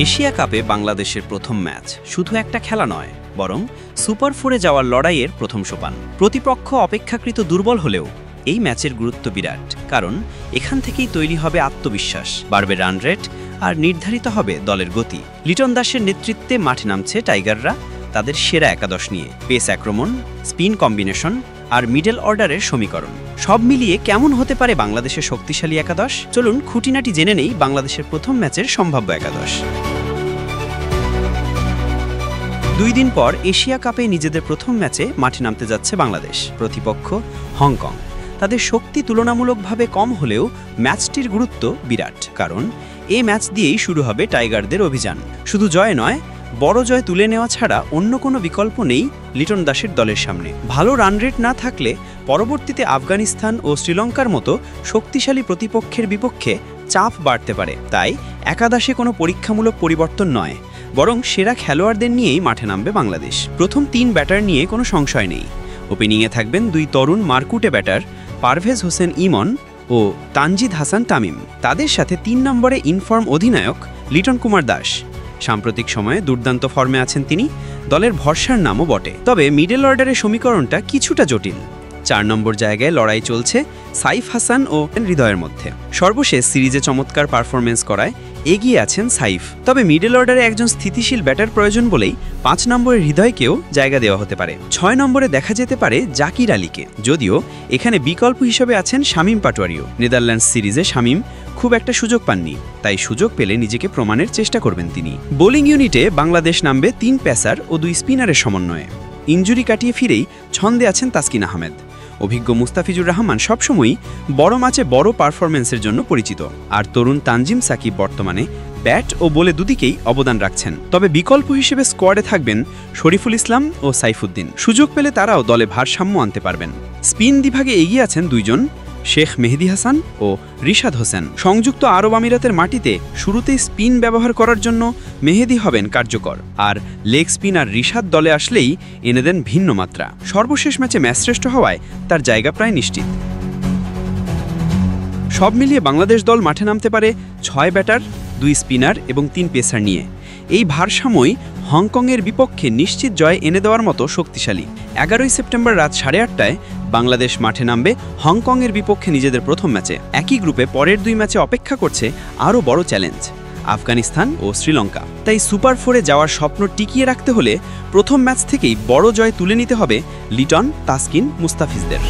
Asia কাপে বাংলাদেশের প্রথম ম্যাচ শুধু একটা খেলা নয়, বরং সুপার ফোরে যাওয়ার লড়াইয়ের প্রথম সোপান। প্রতিপক্ষ অপেক্ষাকৃত দুর্বল হলেও এই ম্যাচের গুরুত্ব বিরাট, কারণ এখান থেকেই তৈরি হবে আত্মবিশ্বাস, বাড়বে রান রেট আর নির্ধারিত হবে দলের গতি। লিটন দাসের নেতৃত্বে মাঠে নামছে টাইগাররা তাদের সেরা একাদশ নিয়ে। পেস আক্রমণ, স্পিন কম্বিনেশন আর মিডল অর্ডারের সমীকরণ সব মিলিয়ে কেমন হতে পারে বাংলাদেশের শক্তিশালী একাদশ? চলুন খুঁটিনাটি জেনে নেই বাংলাদেশের প্রথম ম্যাচের সম্ভাব্য একাদশ। 2 দিন পর এশিয়া কাপে নিজেদের প্রথম ম্যাচে মাঠে নামতে যাচ্ছে বাংলাদেশ। প্রতিপক্ষ হংকং। তাদের শক্তি তুলনামূলকভাবে কম হলেও ম্যাচটির গুরুত্ব বিরাট, কারণ এই ম্যাচ দিয়েই শুরু হবে টাইগারদের অভিযান। শুধু জয় নয়, বড় জয় তুলে নেওয়া ছাড়া অন্য কোনো বিকল্প নেই লিটন দাসের দলের সামনে। ভালো রান রেট না থাকলে পরবর্তীতে আফগানিস্তান ও শ্রীলঙ্কার মতো শক্তিশালী প্রতিপক্ষের বিপক্ষে চাপ বাড়তে পারে। তাই একাদশে কোনো পরীক্ষামূলক পরিবর্তন নয়, বরং সেরা খেলোয়াড়দের নিয়েই মাঠে নামবে বাংলাদেশ। প্রথম 3 ব্যাটার নিয়ে কোনো সংশয় নেই। ওপেনিংয়ে থাকবেন 2 তরুণ মারকুটে ব্যাটার পারভেজ হোসেন ইমন ও তানজিদ হাসান তামিম। তাদের সাথে 3 নম্বরে ইনফর্ম অধিনায়ক লিটন কুমার দাস। সাম্প্রতিক সময়ে দুর্দান্ত ফর্মে আছেন তিনি, দলের ভরসার নামও বটে। তবে মিডল অর্ডারের সমীকরণটা কিছুটা জটিল। 4 নম্বর জায়গায় লড়াই চলছে সাইফ হাসান ও হৃদয়ের মধ্যে। সর্বশেষ সিরিজে চমৎকার পারফরমেন্স করায় এগিয়ে আছেন সাইফ। তবে মিডল অর্ডারে একজন স্থিতিশীল ব্যাটার প্রয়োজন বলেই 5 নম্বরের হৃদয়কেও জায়গা দেওয়া হতে পারে। 6 নম্বরে দেখা যেতে পারে জাকির আলীকে, যদিও এখানে বিকল্প হিসেবে আছেন শামীম পাটোয়ারিও। নেদারল্যান্ডস সিরিজে শামীম খুব একটা সুযোগ পাননি, তাই সুযোগ পেলে নিজেকে প্রমাণের চেষ্টা করবেন তিনি। বোলিং ইউনিটে বাংলাদেশ নামবে 3 পেসার ও 2 স্পিনারের সমন্বয়ে। ইনজুরি কাটিয়ে ফিরেই ছন্দে আছেন তাসকিন আহমেদ। অভিজ্ঞ মুস্তাফিজুর রহমান সবসময়ই বড় ম্যাচে বড় পারফরমেন্সের জন্য পরিচিত, আর তরুণ তানজিম সাকিব বর্তমানে ব্যাট ও বলে দুদিকেই অবদান রাখছেন। তবে বিকল্প হিসেবে স্কোয়াডে থাকবেন শরীফুল ইসলাম ও সাইফুদ্দিন। সুযোগ পেলে তারাও দলে ভারসাম্য আনতে পারবেন। স্পিন বিভাগে এগিয়ে আছেন 2 জন, শেখ মেহেদি হাসান ও রিশাদ হোসেন। সংযুক্ত আরব আমিরাতের মাটিতে শুরুতেই স্পিন ব্যবহার করার জন্য মেহেদি হবেন কার্যকর, আর লেগ স্পিনার রিশাদ দলে আসলেই এনে দেন ভিন্ন মাত্রা। সর্বশেষ ম্যাচে ম্যাচশ্রেষ্ঠ হওয়ায় তার জায়গা প্রায় নিশ্চিত। সব মিলিয়ে বাংলাদেশ দল মাঠে নামতে পারে 6 ব্যাটার, 2 স্পিনার এবং 3 পেসার নিয়ে। এই ভারসাম্যই হংকংয়ের বিপক্ষে নিশ্চিত জয় এনে দেওয়ার মতো শক্তিশালী। 11 সেপ্টেম্বর রাত 8:30টায় বাংলাদেশ মাঠে নামবে হংকংয়ের বিপক্ষে নিজেদের প্রথম ম্যাচে। একই গ্রুপে পরের 2 ম্যাচে অপেক্ষা করছে আরও বড় চ্যালেঞ্জ, আফগানিস্তান ও শ্রীলঙ্কা। তাই সুপার ফোরে যাওয়ার স্বপ্ন টিকিয়ে রাখতে হলে প্রথম ম্যাচ থেকেই বড় জয় তুলে নিতে হবে লিটন, তাসকিন, মুস্তাফিজদের।